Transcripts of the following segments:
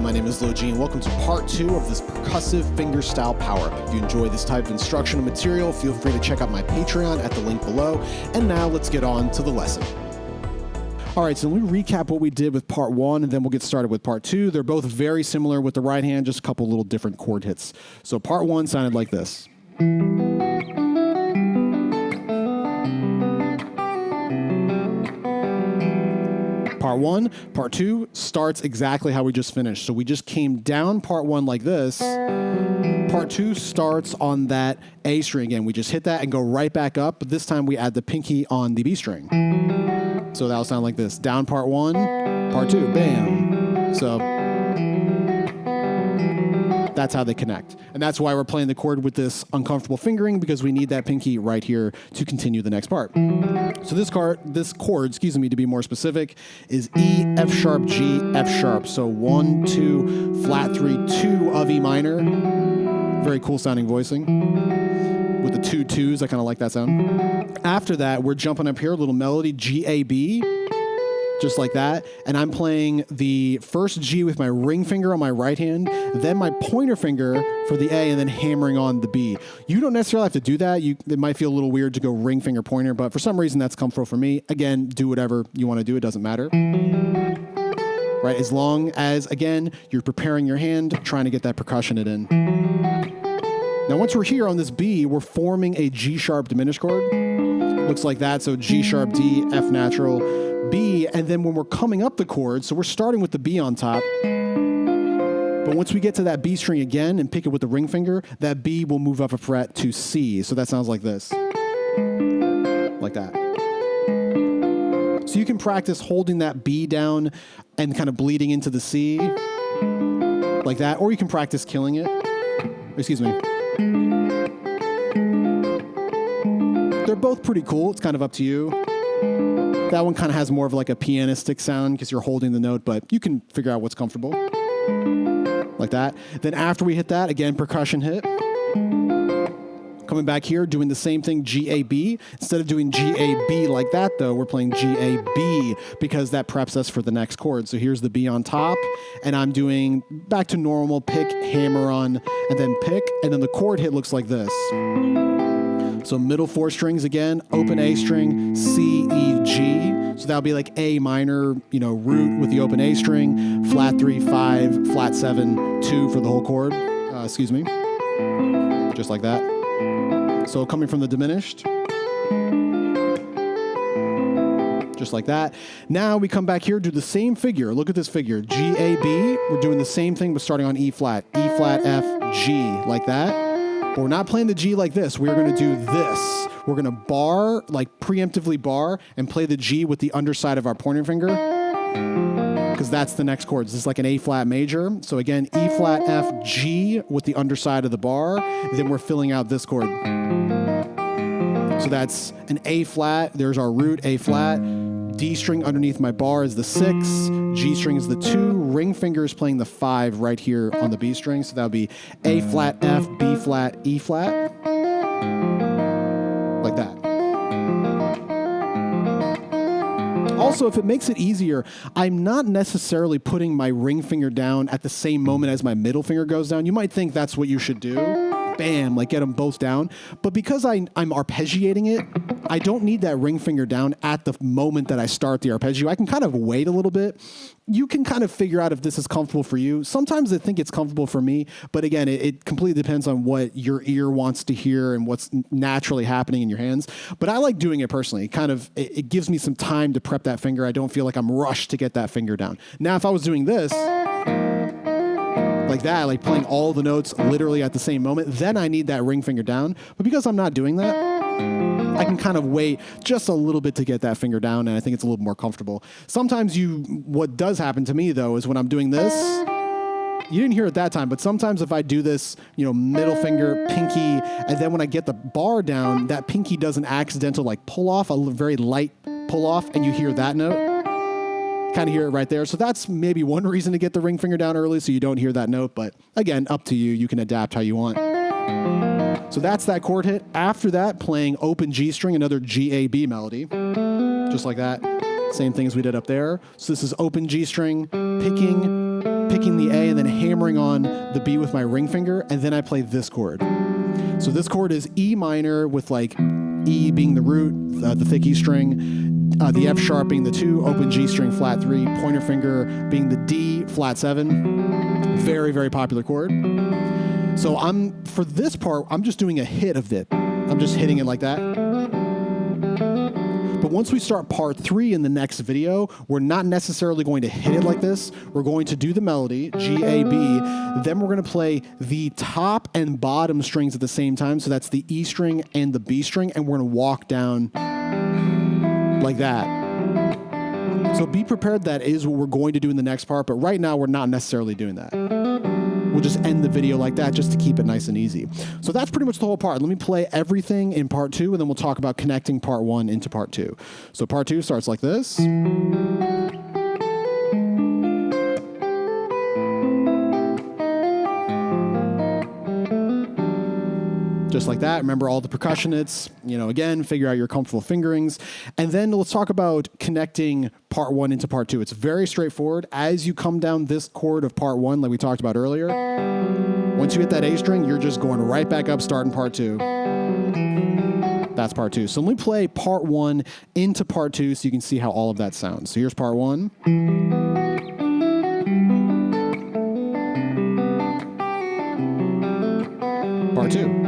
my name is LoG, and welcome to part 2 of this percussive fingerstyle power-up. If you enjoy this type of instructional material, feel free to check out my Patreon at the link below. And now let's get on to the lesson. All right, so let me recap what we did with part 1, and then we'll get started with part 2. They're both very similar with the right hand, just a couple little different chord hits. So part 1 sounded like this. Part 1, part 2 starts exactly how we just finished. So we just came down part 1 like this. Part 2 starts on that A string again. We just hit that and go right back up, but this time we add the pinky on the B string. So that'll sound like this. Down part 1, part 2, bam. So that's how they connect. And that's why we're playing the chord with this uncomfortable fingering, because we need that pinky right here to continue the next part. So this chord, to be more specific, is E, F sharp, G, F sharp. So 1, 2, flat 3, 2 of E minor. Very cool sounding voicing. With the 2 2s, I kind of like that sound. After that, we're jumping up here, a little melody, G, A, B. Just like that. And I'm playing the first G with my ring finger on my right hand, then my pointer finger for the A, and then hammering on the B. You don't necessarily have to do that. It might feel a little weird to go ring finger pointer, but for some reason that's comfortable for me. Again, do whatever you want to do. It doesn't matter. Right? As long as, again, you're preparing your hand, trying to get that percussion in. Now, once we're here on this B, we're forming a G sharp diminished chord. Looks like that. So G sharp, D, F natural, B, and then when we're coming up the chord, so we're starting with the B on top, but once we get to that B string again and pick it with the ring finger, that B will move up a fret to C. So that sounds like this. Like that. So you can practice holding that B down and kind of bleeding into the C, like that, or you can practice killing it. Excuse me. They're both pretty cool. It's kind of up to you. That one kind of has more of like a pianistic sound because you're holding the note, but you can figure out what's comfortable. Like that. Then after we hit that, again, percussion hit. Coming back here, doing the same thing, G-A-B. Instead of doing G-A-B like that, though, we're playing G-A-B because that preps us for the next chord. So here's the B on top, and I'm doing back to normal, pick, hammer on, and then pick, and then the chord hit looks like this. So middle 4 strings again, open A string, C, E, G. So that'll be like A minor, root with the open A string, flat 3, 5, flat 7, 2 for the whole chord. Just like that. So coming from the diminished. Just like that. Now we come back here, do the same figure. Look at this figure. G, A, B. We're doing the same thing, but starting on E flat. E flat, F, G, like that. But we're not playing the G like this. We're going to do this. We're going to bar, like preemptively bar, and play the G with the underside of our pointer finger, because that's the next chord. This is like an A flat major. So again, E flat, F, G with the underside of the bar. Then we're filling out this chord. So that's an A flat. There's our root, A flat. D string underneath my bar is the 6, G string is the 2, ring finger is playing the 5 right here on the B string, so that would be A flat, F, B flat, E flat, like that. Also, if it makes it easier, I'm not necessarily putting my ring finger down at the same moment as my middle finger goes down. You might think that's what you should do. Bam, like get them both down. But because I'm arpeggiating it, I don't need that ring finger down at the moment that I start the arpeggio. I can kind of wait a little bit. You can kind of figure out if this is comfortable for you. Sometimes I think it's comfortable for me, but again, it completely depends on what your ear wants to hear and what's naturally happening in your hands. But I like doing it personally. It gives me some time to prep that finger. I don't feel like I'm rushed to get that finger down. Now, if I was doing this, like that, like playing all the notes literally at the same moment, then I need that ring finger down. But because I'm not doing that, I can kind of wait just a little bit to get that finger down, and I think it's a little more comfortable. Sometimes what does happen to me, though, is when I'm doing this, you didn't hear it that time, but sometimes if I do this, middle finger, pinky, and then when I get the bar down, that pinky does an accidental, like, pull off, a very light pull off, and you hear that note. Kind of hear it right there. So that's maybe one reason to get the ring finger down early so you don't hear that note. But again, up to you. You can adapt how you want. So that's that chord hit. After that, playing open G string, another G-A-B melody. Just like that. Same thing as we did up there. So this is open G string, picking picking the A and then hammering on the B with my ring finger, and then I play this chord. So this chord is E minor with like E being the root, the thick E string, the F sharp being the 2, open G string flat 3, pointer finger being the D flat 7. Very, very popular chord. So for this part, I'm just doing a hit of it. I'm just hitting it like that. But once we start part 3 in the next video, we're not necessarily going to hit it like this. We're going to do the melody, G, A, B. Then we're going to play the top and bottom strings at the same time. So that's the E string and the B string. And we're going to walk down like that. So be prepared, that is what we're going to do in the next part. But right now, we're not necessarily doing that. We'll just end the video like that just to keep it nice and easy. So that's pretty much the whole part. Let me play everything in part 2, and then we'll talk about connecting part 1 into part 2. So part 2 starts like this. Just like that. Remember all the percussion hits, again, figure out your comfortable fingerings. And then let's talk about connecting part 1 into part 2. It's very straightforward. As you come down this chord of part 1, like we talked about earlier, once you hit that A string, you're just going right back up, starting part 2. That's part 2. So let me play part 1 into part 2 so you can see how all of that sounds. So here's part 1. Part 2.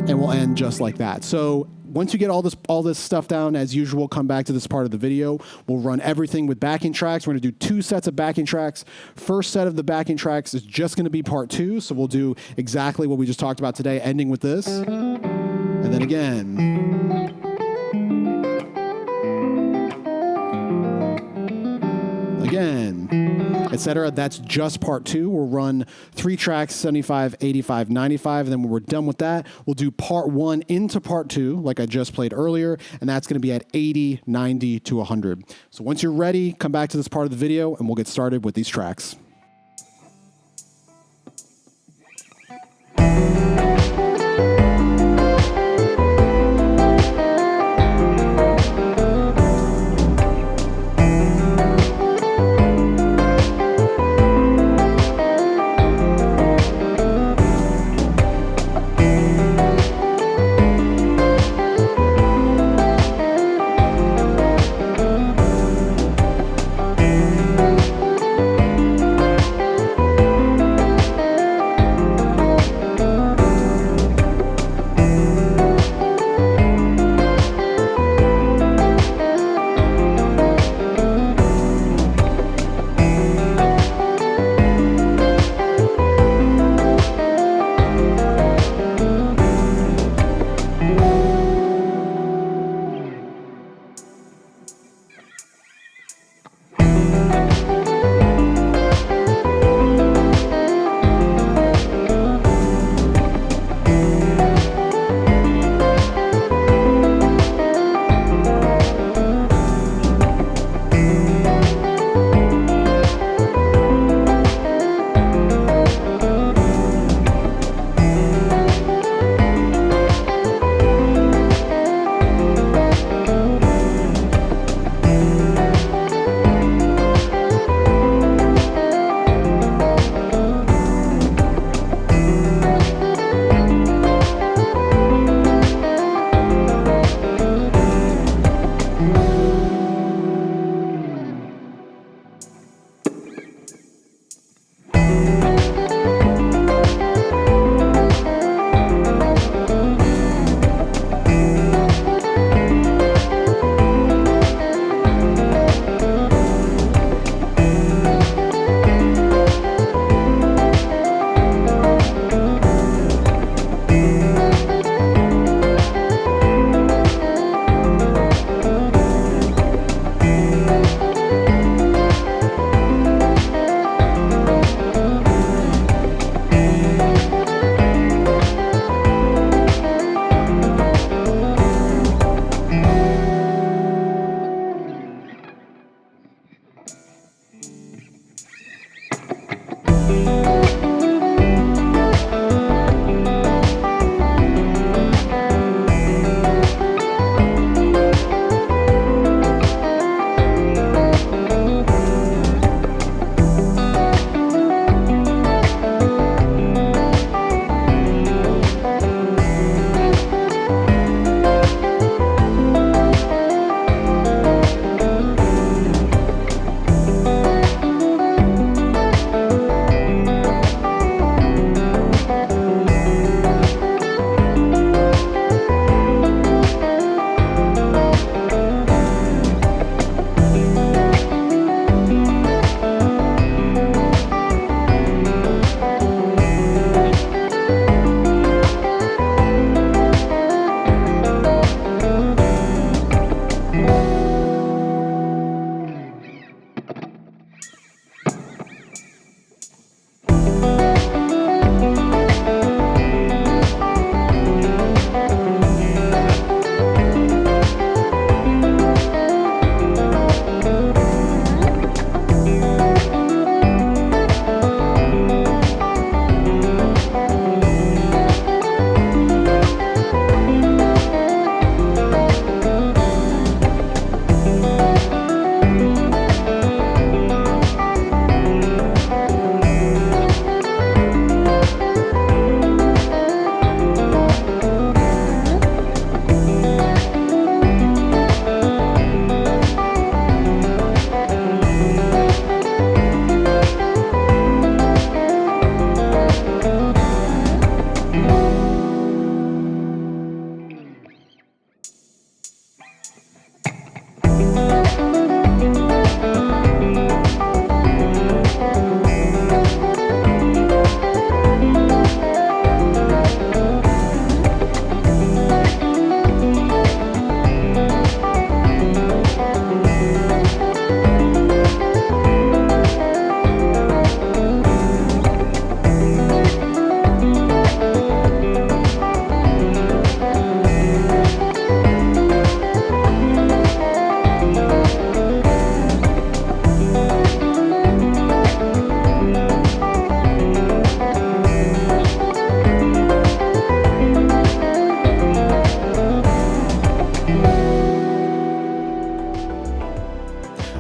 And we'll end just like that. So once you get all this stuff down, as usual, come back to this part of the video. We'll run everything with backing tracks. We're going to do 2 sets of backing tracks. First set of the backing tracks is just going to be part 2. So we'll do exactly what we just talked about today, ending with this. And then again. Again, etc. That's just part 2. We'll run 3 tracks, 75, 85, 95. And then when we're done with that, we'll do part 1 into part 2, like I just played earlier. And that's going to be at 80, 90 to 100. So once you're ready, come back to this part of the video and we'll get started with these tracks.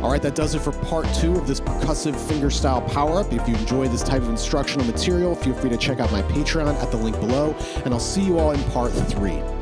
All right, that does it for part 2 of this percussive fingerstyle power-up. If you enjoy this type of instructional material, feel free to check out my Patreon at the link below, and I'll see you all in part 3.